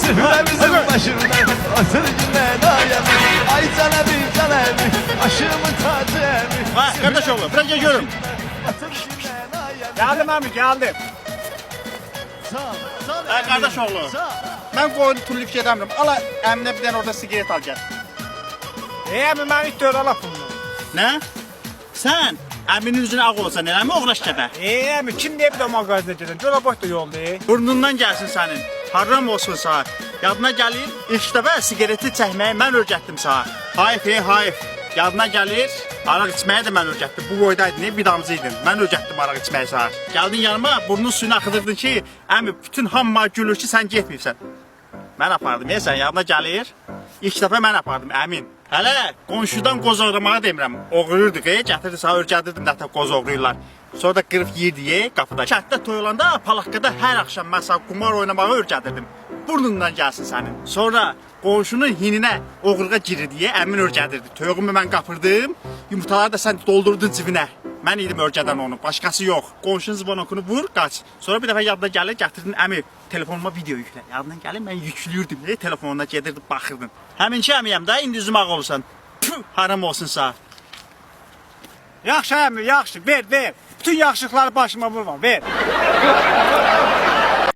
Sühüremizin başında otur günden ayemi. Ay canebi canebi aşığımın tacı emi. Ha kardeş oğlu bırak geliyorum. Otur günden ayemi. Geldim abi geldim. Sağ ol, sağ ol Ha emi. kardeş oğlu. Sağ ol. Ben koyun tulluk gedəmirəm. Ala əminə bir dənə orada sigaret al gəl. Abi ben istiyor alap bunu. Nə? Sən əminin üzünə ağ olsan eləmi oğlaş kəpə? Abi kim diye bir de mağazına gidin. Cola boş da yolda. Burnundan gəlsin sənin. Haram olsun sağ. Yadına gəlir, ilk dəfə sigareti çəkməyi mən öyrətdim sağ. Hayf, hayf. Yadına gəlir, araq içməyi də mən öyrətdim. Bu boydaydın, bir damcıydın. Mən öyrətdim araq içməyi sağ. Gəldin yanıma, burnun suyunu axıdırdın ki, əmi bütün hamma gülür ki, sən getməyibsən. Mən apardım, sən yadına gəlir. İlk dəfə mən apardım, əmin. Hələ qonşudan qoz oğramağı demirəm. Oğruyurduq, gətirdi sağ örgədirdim nəsə qoz oğruyurlar. Sonra da qırıb yedi qapıda. Kətdə toy olanda palaqqada hər axşam məsəl qumar oynamağı örgədirdim. Burnundan gəlsin sənin. Sonra qonşunun hininə oğruğa girir deyə əmin örgədirdi. Toyuğumu mən qapırdım, yumurtaları da sən doldurdun cibinə. Mən idim örgədən onu, başqası yox. Qonşunun zibonokunu vur, qaç. Sonra bir dəfə yadına gəlir, gətirdin əmi, telefonuma video yüklə. Yadına gəlir, mən yüklüyürdüm, telefonuna gedirdim, baxırdım. Həminki əmiyəm də, indi üzüm ağ olursan. Püh, haram olsun sağ. Yaxşı abi yaxşı ver ver. Bütün yaxşılıkları başıma vurma ver.